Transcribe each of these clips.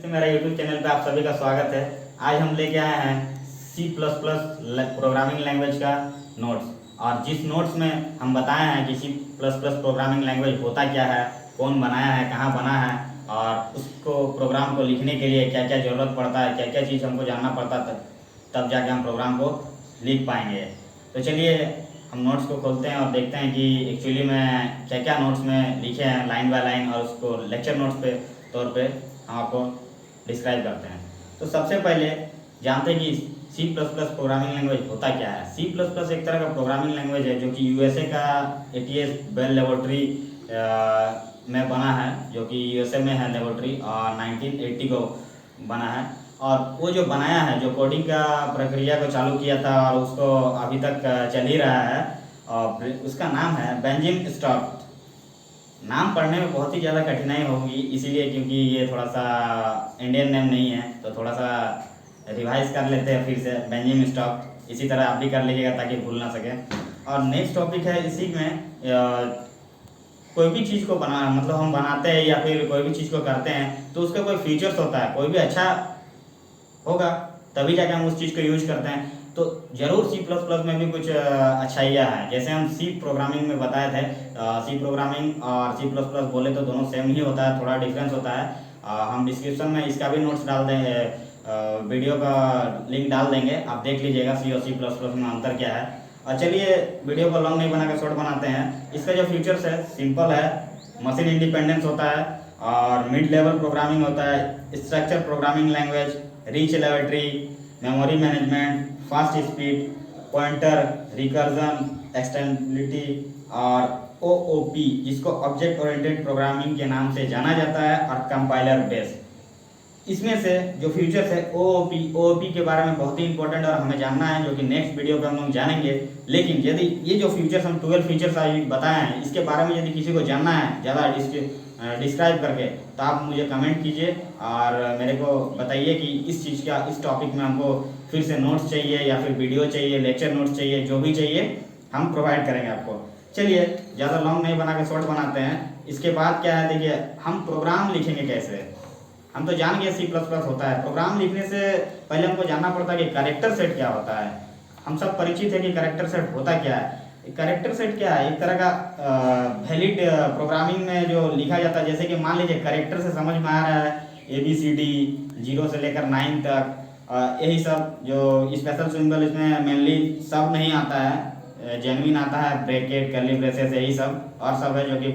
मेरा YouTube channel पे आप सभी का स्वागत है। आज हम लेके आए हैं C++ प्रोग्रामिंग लैंग्वेज का नोट्स। और जिस नोट्स में हम बताए हैं कि C++ प्रोग्रामिंग लैंग्वेज होता क्या है, कौन बनाया है, कहाँ बना है और उसको प्रोग्राम को लिखने के लिए क्या क्या ज़रूरत पड़ता है, क्या क्या चीज़ हमको जानना पड़ता है, तब जाके हम प्रोग्राम को लिख पाएंगे। तो चलिए हम नोट्स को खोलते हैं और देखते हैं कि एक्चुअली में क्या क्या नोट्स में लिखे हैं लाइन बाय लाइन, और उसको लेक्चर नोट्स पे तौर पे हम आपको डिस्क्राइब करते हैं। तो सबसे पहले जानते हैं कि C++ प्रोग्रामिंग लैंग्वेज होता क्या है। C++ एक तरह का प्रोग्रामिंग लैंग्वेज है जो कि USA का ATS बेल लेबोरेटरी में बना है, जो कि USA में है लेबोरेटरी, और 1980 को बना है। और वो जो बनाया है, जो कोडिंग का प्रक्रिया को चालू किया था और उसको अभी तक चल ही रहा है, और उसका नाम है बेंजामिन स्टॉक। नाम पढ़ने में बहुत ही ज़्यादा कठिनाई होगी, इसीलिए क्योंकि ये थोड़ा सा इंडियन नेम नहीं है, तो थोड़ा सा रिवाइज कर लेते हैं फिर से, बेंजामिन स्टॉक। इसी तरह आप भी कर लीजिएगा ताकि भूल ना सके। और नेक्स्ट टॉपिक है, इसी में कोई भी चीज़ को बना, मतलब हम बनाते हैं या फिर कोई भी चीज़ को करते हैं तो उसका कोई फीचर्स होता है, कोई भी अच्छा होगा तभी जाके हम उस चीज़ को यूज करते हैं। तो ज़रूर C++ में भी कुछ अच्छाइयाँ हैं। जैसे हम C प्रोग्रामिंग में बताए थे, C प्रोग्रामिंग और C++ बोले तो दोनों सेम ही होता है, थोड़ा डिफरेंस होता है। हम डिस्क्रिप्शन में इसका भी नोट्स डाल देंगे, वीडियो का लिंक डाल देंगे, आप देख लीजिएगा C और C++ में अंतर क्या है। और चलिए वीडियो को लॉन्ग नहीं बना कर शॉर्ट बनाते हैं। इसका जो फीचर्स है सिंपल है, मशीन इंडिपेंडेंस होता है, और मिड लेवल प्रोग्रामिंग होता है, structure programming language, rich laboratory, memory management, fast speed, pointer, recursion, extendibility, और OOP जिसको ऑब्जेक्ट ओरिएंटेड प्रोग्रामिंग के नाम से जाना जाता है, और कंपाइलर बेस। इसमें से जो फीचर्स है OOP के बारे में बहुत ही इंपॉर्टेंट और हमें जानना है, जो कि नेक्स्ट वीडियो पे हम लोग जानेंगे। लेकिन यदि ये जो फीचर्स हम 12 फीचर्स आज बताए हैं, इसके बारे में यदि किसी को जानना है ज़्यादा डिस्क्राइब करके, तो आप मुझे कमेंट कीजिए और मेरे को बताइए कि इस चीज़ का, इस टॉपिक में हमको फिर से नोट्स चाहिए या फिर वीडियो चाहिए, लेक्चर नोट्स चाहिए, जो भी चाहिए हम प्रोवाइड करेंगे आपको। चलिए ज़्यादा लॉन्ग नहीं बना के शॉर्ट बनाते हैं। इसके बाद क्या है, देखिए हम प्रोग्राम लिखेंगे कैसे। हम तो जान गए C++ होता है। प्रोग्राम लिखने से पहले हमको जानना पड़ता है कि कैरेक्टर सेट क्या होता है। हम सब परिचित है कि कैरेक्टर सेट होता क्या है। कैरेक्टर सेट क्या है, एक तरह का वैलिड प्रोग्रामिंग में जो लिखा जाता है। जैसे कि मान लीजिए कैरेक्टर से समझ में आ रहा है ABCD 0 से लेकर 9 तक, यही सब। जो स्पेशल सिंबल इसमें मेनली सब नहीं आता है, जेन्युइन आता है, ब्रैकेट, कर्ली ब्रेसेस, यही सब और सब है, जो कि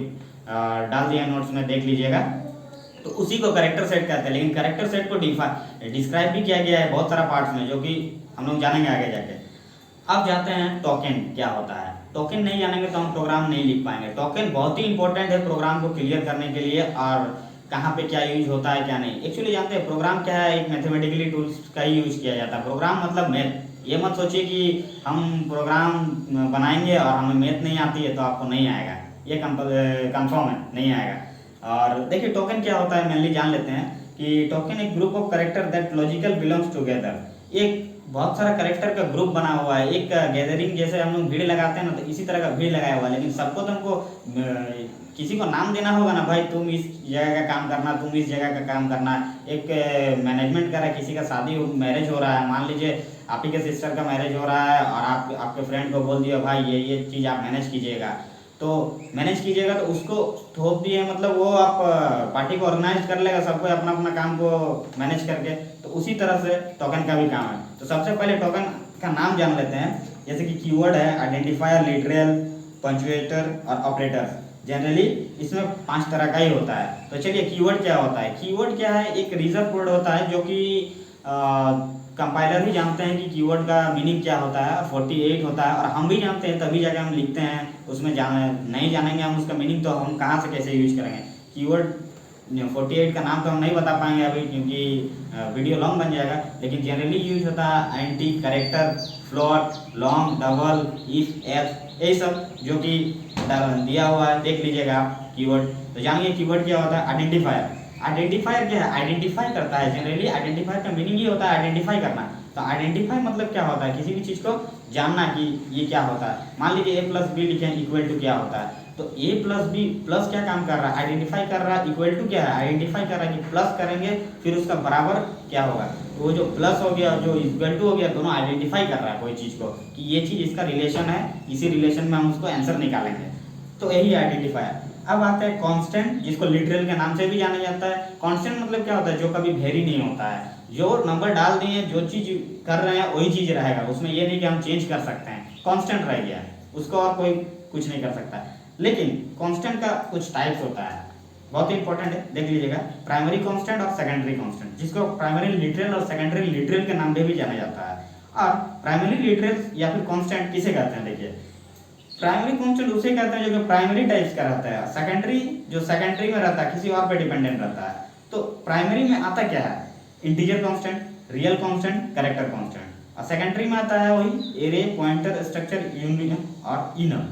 डाल दिया नोट्स में, देख लीजिएगा। तो उसी को कैरेक्टर सेट कहते हैं। लेकिन कैरेक्टर सेट को डिस्क्राइब भी किया गया है बहुत सारा पार्ट्स में, जो कि हम लोग जानेंगे आगे जाके। अब जाते हैं टोकन क्या होता है। टोकन नहीं जानेंगे तो हम प्रोग्राम नहीं लिख पाएंगे। टोकन बहुत ही इंपॉर्टेंट है प्रोग्राम को क्लियर करने के लिए, और कहाँ पे क्या यूज होता है क्या नहीं। एक्चुअली जानते हैं प्रोग्राम क्या है, एक मैथमेटिकली टूल्स का ही यूज किया जाता है। प्रोग्राम मतलब मैथ। ये मत सोचिए कि हम प्रोग्राम बनाएंगे और हमें मैथ नहीं आती है तो आपको नहीं आएगा, ये कंफर्म है, नहीं आएगा। और देखिए टोकन क्या होता है, मेनली जान लेते हैं कि टोकन एक group of character that logical belongs together. एक बहुत सारा कैरेक्टर का ग्रुप बना हुआ है, एक गैदरिंग, जैसे हम लोग भीड़ लगाते हैं ना, तो इसी तरह का भीड़ लगाया हुआ है। लेकिन सबको तो हमको किसी को नाम देना होगा ना, भाई तुम इस जगह का काम करना, तुम इस जगह का काम करना। एक मैनेजमेंट कर रहा है, किसी का शादी मैरिज हो रहा है, मान लीजिए आप ही के सिस्टर का मैरिज हो रहा है, और आप आपके फ्रेंड को बोल दिया भाई ये चीज़ आप मैनेज कीजिएगा, तो मैनेज कीजिएगा, तो उसको थोप दिए, मतलब वो आप पार्टी को ऑर्गेनाइज कर लेगा, सबको अपना अपना काम को मैनेज करके। तो उसी तरह से टोकन का भी काम है। तो सबसे पहले टोकन का नाम जान लेते हैं। जैसे कि कीवर्ड है, आइडेंटिफायर, लिटरल, पंक्चुएटर और ऑपरेटर। जनरली इसमें 5 तरह का ही होता है। तो चलिए कीवर्ड क्या होता है। कीवर्ड क्या है, एक रिजर्व वर्ड होता है, जो कि कंपाइलर भी जानते हैं कि कीवर्ड का मीनिंग क्या होता है, और 48 होता है, और हम भी जानते हैं तभी जाके हम लिखते हैं। उसमें नहीं जानेंगे हम उसका मीनिंग तो हम कहाँ से कैसे यूज करेंगे। कीवर्ड 48 का नाम तो हम नहीं बता पाएंगे अभी, क्योंकि वीडियो लॉन्ग बन जाएगा। लेकिन जनरली यूज होता है anti, character, float, long, double, if, F, यही सब जो कि दिया हुआ है, देख लीजिएगा आप कीवर्ड। तो जानिए कीवर्ड क्या होता है। आइडेंटिफायर, आइडेंटिफायर क्या है, आइडेंटिफाई करता है। जनरली आइडेंटिफायर का मीनिंग ये होता है आइडेंटिफाई करना। तो आइडेंटिफाई मतलब क्या होता है, किसी भी चीज़ को जानना कि ये क्या होता है। मान लीजिए A+B लिखें इक्वल टू क्या होता है, तो a प्लस बी, प्लस क्या काम कर रहा है, आइडेंटिफाई कर रहा है, इक्वल टू क्या है, आइडेंटिफाई कर रहा है कि प्लस करेंगे फिर उसका बराबर क्या होगा, तो वो जो प्लस हो गया जो इक्वल टू हो गया, दोनों आइडेंटिफाई कर रहा है कोई चीज़ को कि ये चीज़ इसका रिलेशन है, इसी रिलेशन में हम उसको आंसर निकालेंगे, तो यही आइडेंटिफायर। अब आता है कांस्टेंट, जिसको लिटरल के नाम से भी जाना जाता है। कांस्टेंट मतलब क्या होता है, जो कभी वेरी नहीं होता है, जो नंबर डाल दिए जो चीज़ कर रहे हैं वही चीज़ रहेगा, उसमें ये नहीं कि हम चेंज कर सकते हैं, कांस्टेंट रह गया, उसको और कोई कुछ नहीं कर सकता। लेकिन कांस्टेंट का कुछ टाइप्स होता है, बहुत ही इंपॉर्टेंट है, देख लीजिएगा, प्राइमरी कांस्टेंट और सेकेंडरी कांस्टेंट, जिसको प्राइमरी लिटरल और सेकेंडरी लिटरल के नाम से भी जाना जाता है। और प्राइमरी लिटरल या फिर कांस्टेंट किसे कहते हैं, देखिए प्राइमरी कांस्टेंट उसे कहते हैं जो कि प्राइमरी टाइप्स का रहता है, सेकेंडरी जो सेकेंडरी में रहता है किसी और पे डिपेंडेंट रहता है। तो प्राइमरी में आता क्या है, integer constant, real constant, character constant, और सेकेंडरी में आता है वही एरे, पॉइंटर, स्ट्रक्चर, यूनियन और इनम।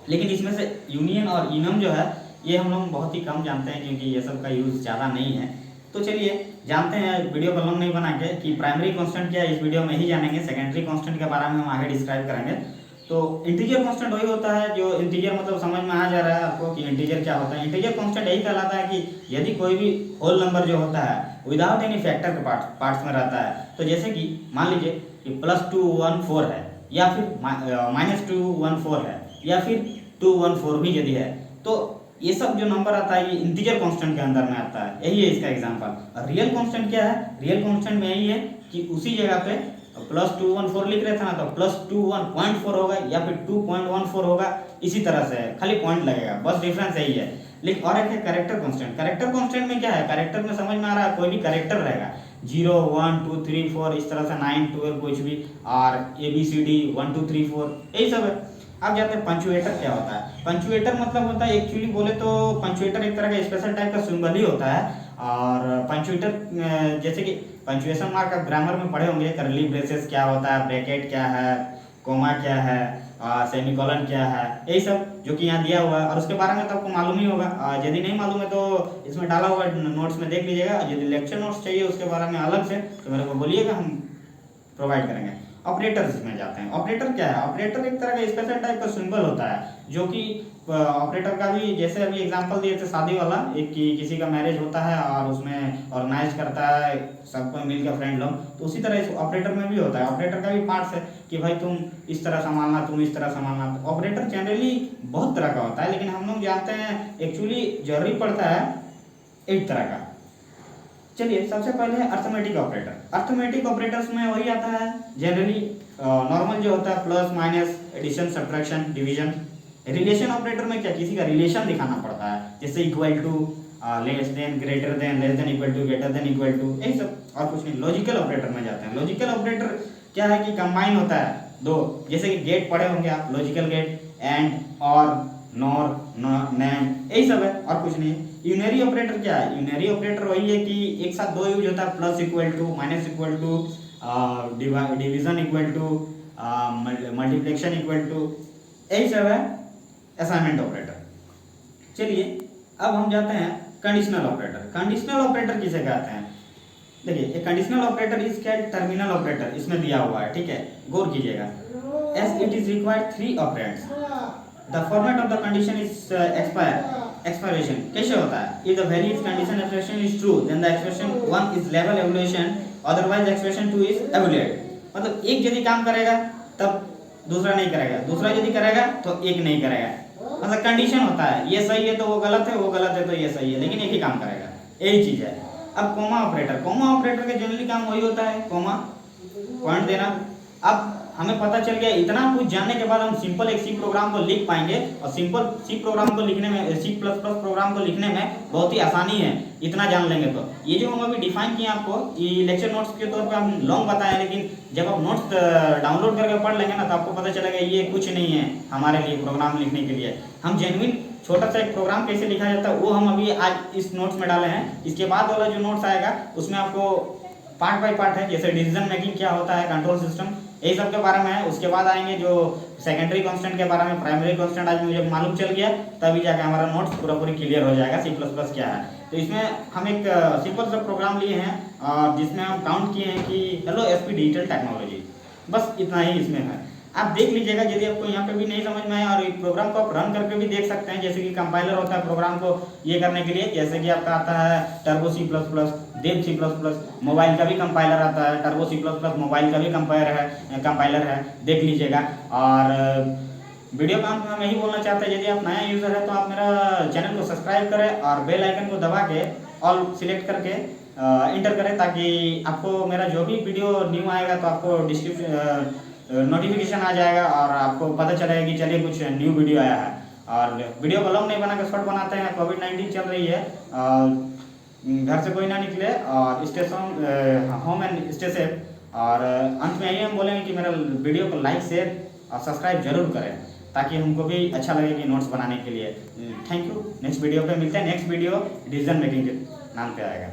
लेकिन इसमें से यूनियन और इनम जो है ये हम लोग बहुत ही कम जानते हैं क्योंकि ये सब का यूज़ ज़्यादा नहीं है। तो चलिए जानते हैं, वीडियो को लंबा नहीं बना के, कि प्राइमरी कांस्टेंट क्या है इस वीडियो में ही जानेंगे, सेकेंडरी कांस्टेंट के बारे में हम आगे डिस्क्राइब करेंगे। तो इंटीजर कांस्टेंट वही होता है जो इंटीजर मतलब समझ में आ जा रहा है आपको कि इंटीजर क्या होता है। इंटीजर कांस्टेंट यही कहलाता है कि यदि कोई भी होल नंबर जो होता है विदाउट एनी फैक्टर के पार्ट्स में रहता है, तो जैसे कि मान लीजिए कि +214 है, या फिर -214 है, या फिर 214 भी यदि है, तो ये सब जो नंबर आता है ये इंटीजर कांस्टेंट के अंदर में आता है, यही है इसका एग्जांपल। रियल कांस्टेंट क्या है, रियल कांस्टेंट में यही है कि उसी जगह पे +214 लिख रहे थे ना, तो +21.4 होगा या फिर 2.14 होगा, इसी तरह से खाली पॉइंट लगेगा, बस डिफरेंस यही है। लेकिन और एक है कैरेक्टर कांस्टेंट। कैरेक्टर कांस्टेंट में क्या है, कैरेक्टर में समझ में आ रहा है, कोई भी कैरेक्टर रहेगा 0 1 2 3 4 इस तरह से 9 12 कुछ भी, और ABCD 1 2 3 4 यही सब है। अब जाते हैं पंचुएटर क्या होता है। पंचुएटर मतलब होता है, एक्चुअली बोले तो पंचुएटर एक तरह का स्पेशल टाइप का सिंबल ही होता है। और पंचुएटर जैसे कि पंचुएशन मार्क आप ग्रामर में पढ़े होंगे, करली ब्रेसेस क्या होता है, ब्रैकेट क्या है, कोमा क्या है, सेमीकोलन क्या है, यही सब जो कि यहाँ दिया हुआ है, और उसके बारे में तो आपको मालूम ही होगा। यदि नहीं मालूम है तो इसमें डाला हुआ नोट्स में देख लीजिएगा। यदि लेक्चर नोट्स चाहिए उसके बारे में अलग से तो मेरे को बोलिएगा, हम प्रोवाइड करेंगे। ऑपरेटर्स में जाते हैं। ऑपरेटर क्या है, ऑपरेटर एक तरह का स्पेशल टाइप का सिंबल होता है, जो कि ऑपरेटर का भी जैसे अभी एग्जांपल दिए थे शादी वाला, एक कि किसी का मैरिज होता है और उसमें ऑर्गेनाइज करता है सबको मिलकर फ्रेंड लोग, तो उसी तरह इस ऑपरेटर में भी होता है। ऑपरेटर का भी पार्ट्स है कि भाई तुम इस तरह संभालना, तुम इस तरह संभालना। तो ऑपरेटर जनरली बहुत तरह का होता है, लेकिन हम लोग जानते हैं एक्चुअली जरूरी पड़ता है एक तरह का। चलिए सबसे पहले है अर्थमेटिक ऑपरेटर। अर्थमेटिक ऑपरेटर्स में वही आता है जनरली नॉर्मल जो होता है, plus minus, addition, subtraction, division. Relation operator में क्या, किसी का रिलेशन दिखाना पड़ता है, जैसे equal to, less than, greater than, less than equal to, greater than equal to, यही सब, और कुछ नहीं। लॉजिकल ऑपरेटर में जाते हैं। लॉजिकल ऑपरेटर क्या है कि कंबाइन होता है दो, जैसे कि गेट पढ़े होंगे आप, लॉजिकल गेट, एंड, और, नॉर, नेम, यही सब है और कुछ नहीं। यूनरी ऑपरेटर क्या है, यूनरी ऑपरेटर वही है कि एक साथ दो यूज होता है, plus equal to, minus equal to, division equal to, multiplication equal to, यही सब है असाइनमेंट ऑपरेटर। चलिए अब हम जाते हैं कंडीशनल ऑपरेटर। कंडीशनल ऑपरेटर किसे कहते हैं, देखिए एक कंडीशनल ऑपरेटर इज क्या, टर्मिनल ऑपरेटर इसमें दिया हुआ है, ठीक है, गौर कीजिएगा। As it is required 3 operands, the format of the condition is expiration. कैसे होता है, if the value is condition expression is true then the expression 1 is level evaluation, otherwise expression 2 is evaluate. मतलब एक यदि काम करेगा तब दूसरा नहीं करेगा, दूसरा यदि करेगा तो एक नहीं करेगा, मतलब कंडीशन होता है, ये सही है तो वो गलत है, वो गलत है तो ये सही है, लेकिन एक ही काम करेगा, यही चीज है। अब कोमा ऑपरेटर, कोमा ऑपरेटर का जनरली काम वही होता है, कोमा पॉइंट देना। अब हमें पता चल गया, इतना कुछ जानने के बाद हम सिंपल एक सी प्रोग्राम को लिख पाएंगे, और सिंपल सी प्रोग्राम को लिखने में, C++ प्रोग्राम को लिखने में बहुत ही आसानी है, इतना जान लेंगे तो। ये जो हम अभी डिफाइन किए आपको, ये लेक्चर नोट्स के तौर पे हम लॉन्ग बताए, लेकिन जब आप नोट्स डाउनलोड करके पढ़ लेंगे ना तो आपको पता चलेगा ये कुछ नहीं है हमारे लिए प्रोग्राम लिखने के लिए। हम जेन्युइन छोटा सा एक प्रोग्राम कैसे लिखा जाता है वो हम अभी आज इस नोट्स में डाले हैं। इसके बाद वाला जो नोट्स आएगा उसमें आपको पार्ट बाय पार्ट है, जैसे डिसीजन मेकिंग क्या होता है, कंट्रोल सिस्टम, यही सब के बारे में है। उसके बाद आएंगे जो सेकेंडरी कांस्टेंट के बारे में, प्राइमरी कांस्टेंट आज मुझे मालूम चल गया, तभी जाकर हमारा नोट्स पूरी क्लियर हो जाएगा C++ क्या है। तो इसमें हम एक सिंपल सा प्रोग्राम लिए हैं और जिसमें हम काउंट किए हैं कि हेलो SP डिजिटल टेक्नोलॉजी, बस इतना ही इसमें है। आप देख लीजिएगा यदि आपको यहाँ पे भी नहीं समझ में आया, और प्रोग्राम को आप रन करके भी देख सकते हैं। जैसे कि कंपाइलर होता है प्रोग्राम को ये करने के लिए, जैसे कि आपका आता है टर्बो C++, देव C++, मोबाइल का भी कंपाइलर आता है, टर्बो C++ मोबाइल का भी कंपाइलर है, देख लीजिएगा। और वीडियो का अंत में मैं यही बोलना चाहता है, यदि आप नया यूज़र है तो आप मेरा चैनल को सब्सक्राइब करें और बेल आइकन को दबा के ऑल सिलेक्ट करके इंटर करें, ताकि आपको मेरा जो भी वीडियो न्यू आएगा तो आपको नोटिफिकेशन आ जाएगा और आपको पता चलेगा कि चलिए कुछ न्यू वीडियो आया है। और वीडियो को लंब नहीं बना के शॉर्ट बनाते हैं, कोविड-19 चल रही है, घर से कोई ना निकले और station home and stay safe. और अंत में यही हम बोलेंगे कि मेरा वीडियो को लाइक शेयर और सब्सक्राइब जरूर करें, ताकि हमको भी अच्छा लगे कि नोट्स बनाने के लिए। Thank you. नेक्स्ट वीडियो पे मिलते हैं। नेक्स्ट वीडियो डिसीजन मेकिंग के नाम पे आएगा।